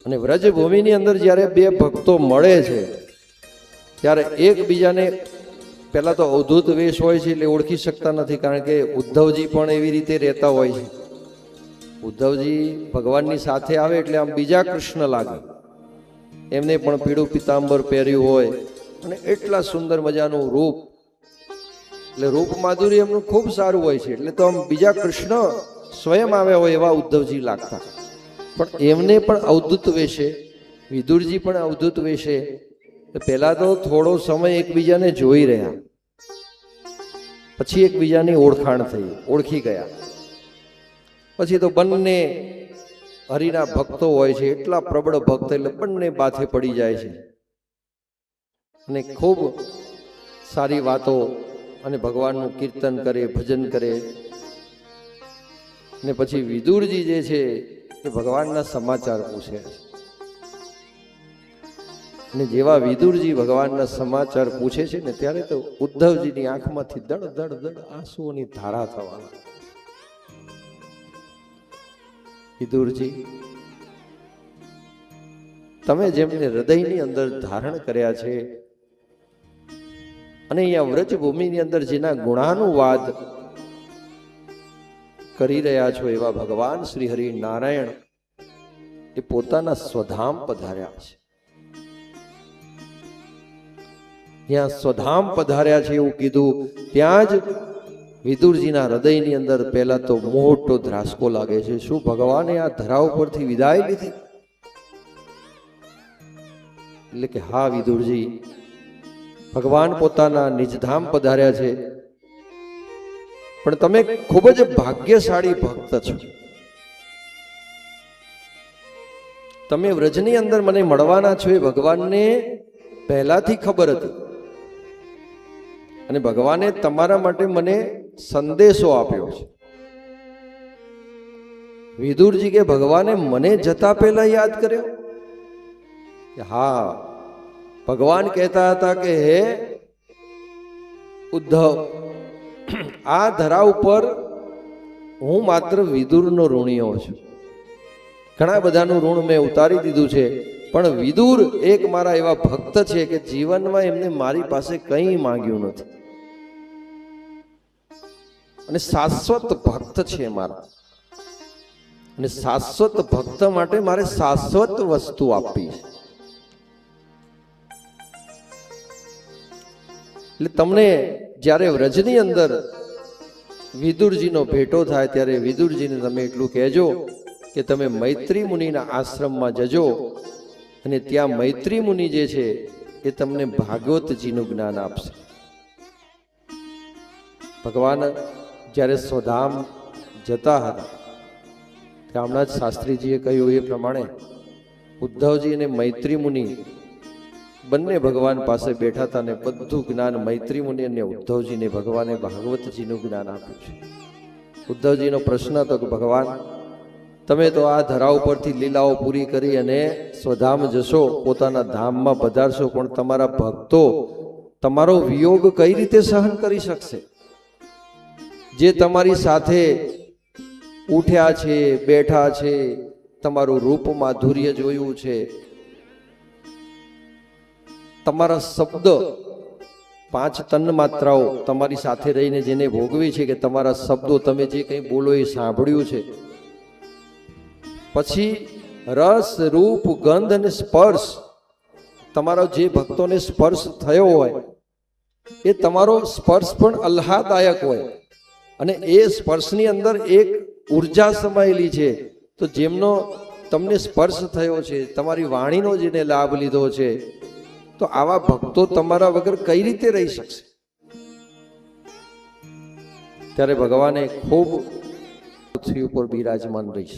અને વ્રજભૂમિની અંદર જ્યારે બે ભક્તો મળે છે ત્યારે એકબીજાને પહેલા તો અવધૂત વેશ હોય છે એટલે ઓળખી શકતા નથી, કારણ કે ઉદ્ધવજી પણ એવી રીતે રહેતા હોય છે. ઉદ્ધવજી ભગવાનની સાથે આવે એટલે આમ બીજા કૃષ્ણ લાગે. એમને પણ પીળું પિતાંબર પહેર્યું હોય અને એટલા સુંદર મજાનું રૂપ, એટલે રૂપ માધુર્ય એમનું ખૂબ સારું હોય છે. એટલે તો આમ બીજા કૃષ્ણ સ્વયં આવ્યા હોય એવા ઉદ્ધવજી લાગતા. પણ એમને પણ અવધૂત વેશે, વિદુરજી પણ અવધૂત વેશે. પહેલા તો થોડો સમય એકબીજાને જોઈ રહ્યા, પછી એકબીજાની ઓળખાણ થઈ, ઓળખી ગયા. પછી તો બંને હરિના ભક્તો હોય છે, એટલા પ્રબળ ભક્ત એટલે બંને બાથે પડી જાય છે અને ખૂબ સારી વાતો અને ભગવાનનું કીર્તન કરે, ભજન કરે. ને પછી વિદુરજી જે છે એ ભગવાનના સમાચાર પૂછે. અને જેવા વિદુરજી ભગવાનના સમાચાર પૂછે છે ને ત્યારે તો ઉદ્ધવજીની આંખમાંથી દડ દડ દડ આંસુઓની ધારા થવા લાગે. વિદુરજી, તમે જેમને હૃદયની અંદર ધારણ કર્યા છે અને અહીંયા વ્રજભૂમિની અંદર જેના ગુણાનુવાદ કરી રહ્યા છો એવા ભગવાન શ્રી હરિ નારાયણ એ પોતાના સ્વધામ પધાર્યા છે. ત્યાં સ્વધામ પધાર્યા છે એવું કીધું, ત્યાં જ વિદુરજીના હૃદયની અંદર પહેલા તો મોટો ધ્રાસકો લાગે છે. શું ભગવાને આ ધરા ઉપરથી વિદાય લીધી? એટલે કે હા વિદુરજી, ભગવાન પોતાના નિજધામ પધાર્યા છે, પણ તમે ખૂબ જ ભાગ્યશાળી ભક્ત છો. તમે વ્રજની અંદર મને મળવાના છો એ ભગવાનને પહેલાથી ખબર હતી અને ભગવાને તમારા માટે મને સંદેશો આપ્યો છે. વિદુરજી કે ભગવાને મને જતા પહેલા યાદ કર્યો? હા, ભગવાન કહેતા હતા કે હે ઉદ્ધવ, આ ધરા ઉપર હું માત્ર વિદુરનો ઋણીઓ છું. ઘણા બધાનું ઋણ મેં ઉતારી દીધું છે, પણ વિદુર એક મારા એવા ભક્ત છે કે જીવનમાં એમને મારી પાસે કંઈ માંગ્યું નથી અને શાશ્વત ભક્ત છે મારા. અને શાશ્વત ભક્ત માટે મારે શાશ્વત વસ્તુ આપવી છે. એટલે તમને જ્યારે વ્રજની અંદર વિદુરજીનો ભેટો થાય ત્યારે વિદુરજીને તમે એટલું કહેજો કે તમે મૈત્રી મુનિના આશ્રમમાં જજો અને ત્યાં મૈત્રી મુનિ જે છે એ તમને ભાગવતજીનું જ્ઞાન આપશે. ભગવાન જ્યારે સ્વધામ જતા હતા ત્યાં હમણાં જ શાસ્ત્રીજીએ કહ્યું એ પ્રમાણે ઉદ્ધવજી અને મૈત્રી મુનિ બંને ભગવાન પાસે બેઠા હતા અને બધું જ્ઞાન મૈત્રી મુનિ અને ઉદ્ધવજીને ભગવાને ભાગવતજીનું જ્ઞાન આપ્યું છે. ઉદ્ધવજીનો પ્રશ્ન હતો કે ભગવાન, તમે તો આ ધરા ઉપરથી લીલાઓ પૂરી કરી અને સ્વધામ જશો, પોતાના ધામમાં પધારશો, પણ તમારા ભક્તો તમારો વિયોગ કઈ રીતે સહન કરી શકશે? જે તમારી સાથે ઉઠ્યા છે, બેઠા છે, તમારું રૂપ માધુર્ય જોયું છે, તમારા શબ્દ 5 તન માત્રાઓ તમારી સાથે રહીને જેને ભોગવી છે કે તમારા શબ્દો તમે જે કંઈ બોલો એ સાંભળ્યું છે, પછી રસ, રૂપ, ગંધ અને સ્પર્શ, તમારો જે ભક્તોને સ્પર્શ થયો હોય એ તમારો સ્પર્શ પણ આહ્લાદદાયક હોય અને એ સ્પર્શની અંદર એક ઉર્જા સમાયેલી છે. તો જેમનો તમને સ્પર્શ થયો છે, તમારી વાણીનો જેને લાભ લીધો છે, તો આવા ભક્તો તમારા વગર કઈ રીતે રહી શકશે? ત્યારે ભગવાને ખૂબ પૃથ્વી ઉપર બિરાજમાન રહીશ.